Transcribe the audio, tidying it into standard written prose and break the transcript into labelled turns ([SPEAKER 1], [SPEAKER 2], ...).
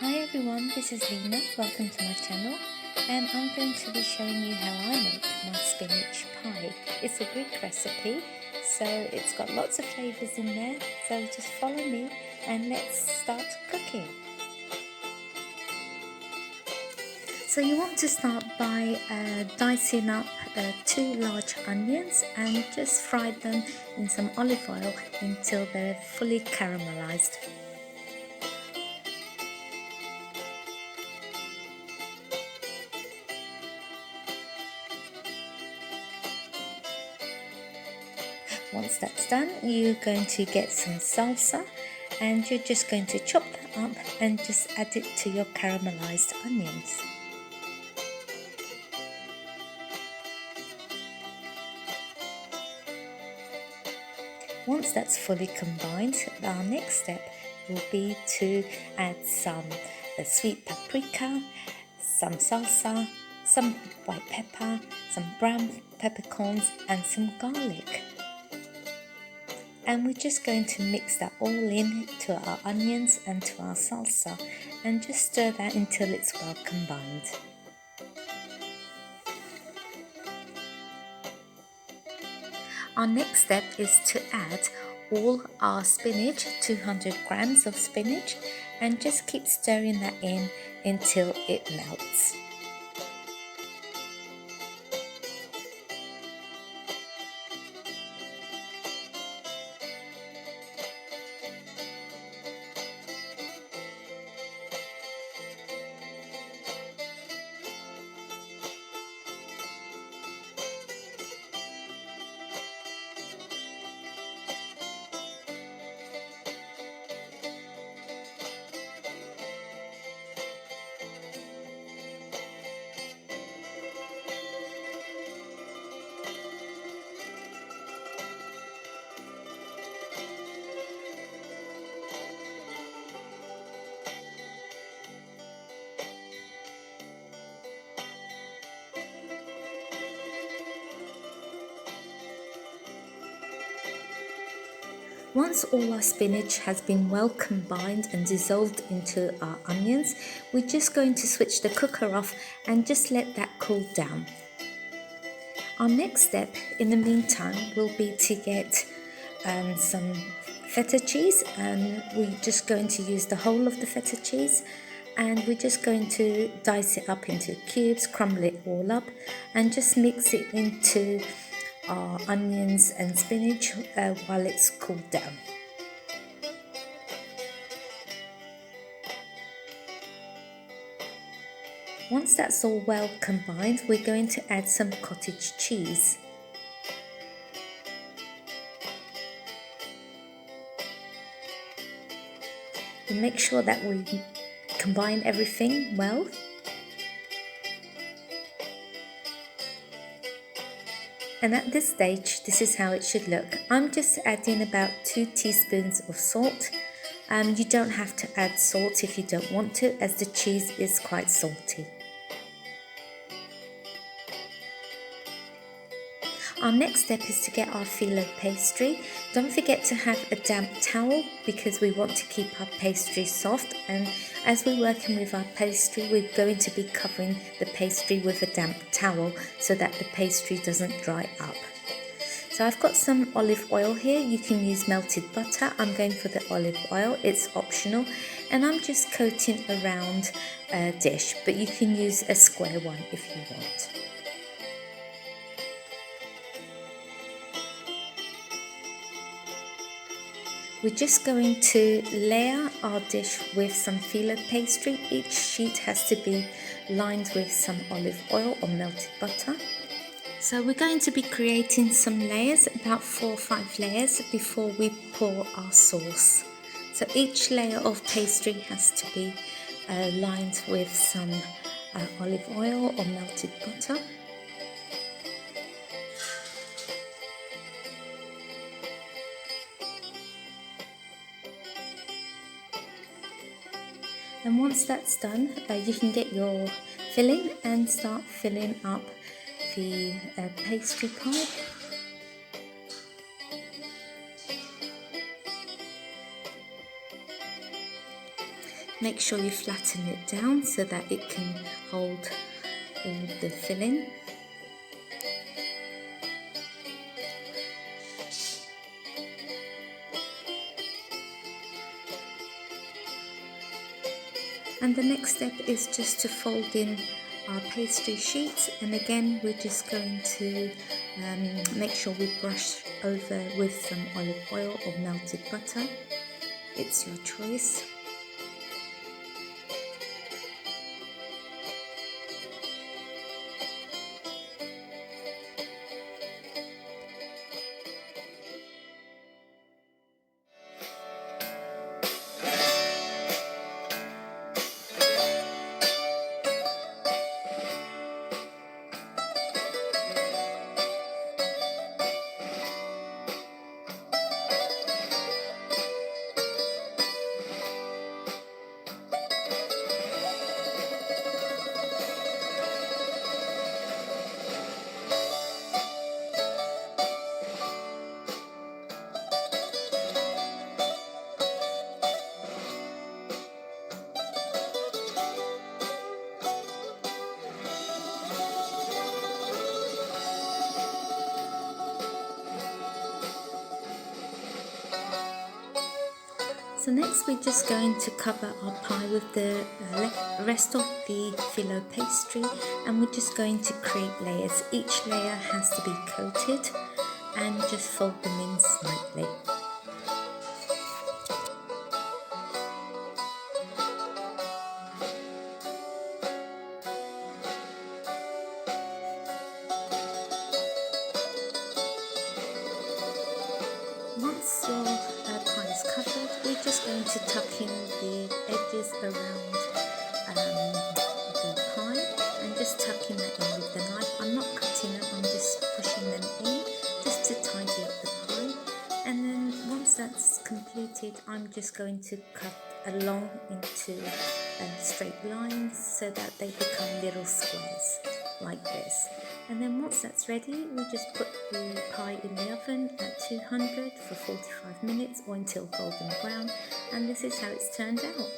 [SPEAKER 1] Hi everyone, this is Lena. Welcome to my channel, and I'm going to be showing you how I make my spinach pie. It's a Greek recipe, so it's got lots of flavours in there, so just follow me and let's start cooking. So you want to start by dicing up 2 large onions and just fry them in some olive oil until they're fully caramelized. Once that's done, you're going to get some salsa and you're just going to chop that up and just add it to your caramelized onions. Once that's fully combined, our next step will be to add some sweet paprika, some salsa, some white pepper, some brown peppercorns and some garlic. And we're just going to mix that all in to our onions and to our salsa and just stir that until it's well combined. Our next step is to add all our spinach, 200 grams of spinach, and just keep stirring that in until it melts. Once all our spinach has been well combined and dissolved into our onions, we're just going to switch the cooker off and just let that cool down. Our next step in the meantime will be to get some feta cheese, and we're just going to use the whole of the feta cheese, and we're just going to dice it up into cubes, crumble it all up and just mix it into our onions and spinach while it's cooled down. Once that's all well combined, we're going to add some cottage cheese. And make sure that we combine everything well. And at this stage, this is how it should look. I'm just adding about 2 teaspoons of salt. You don't have to add salt if you don't want to, as the cheese is quite salty. Our next step is to get our phyllo pastry. Don't forget to have a damp towel because we want to keep our pastry soft, and as we're working with our pastry, we're going to be covering the pastry with a damp towel so that the pastry doesn't dry up. So I've got some olive oil here. You can use melted butter. I'm going for the olive oil, it's optional, and I'm just coating around a dish, but you can use a square one if you want. We're just going to layer our dish with some phyllo pastry. Each sheet has to be lined with some olive oil or melted butter. So we're going to be creating some layers, about 4 or 5 layers, before we pour our sauce. So each layer of pastry has to be lined with some olive oil or melted butter. And once that's done, you can get your filling and start filling up the pastry pie. Make sure you flatten it down so that it can hold all the filling. And the next step is just to fold in our pastry sheets, and again we're just going to make sure we brush over with some olive oil or melted butter. It's your choice. So next we're just going to cover our pie with the rest of the phyllo pastry, and we're just going to create layers. Each layer has to be coated and just fold them in slightly. Once your pie is covered, we're just going to tuck in the edges around the pie and just tucking that in with the knife. I'm not cutting them, I'm just pushing them in just to tidy up the pie. And then once that's completed, I'm just going to cut along into straight lines so that they become little squares like this. And then once that's ready, we just put the pie in the oven at 200 for 45 minutes or until golden brown, and this is how it's turned out.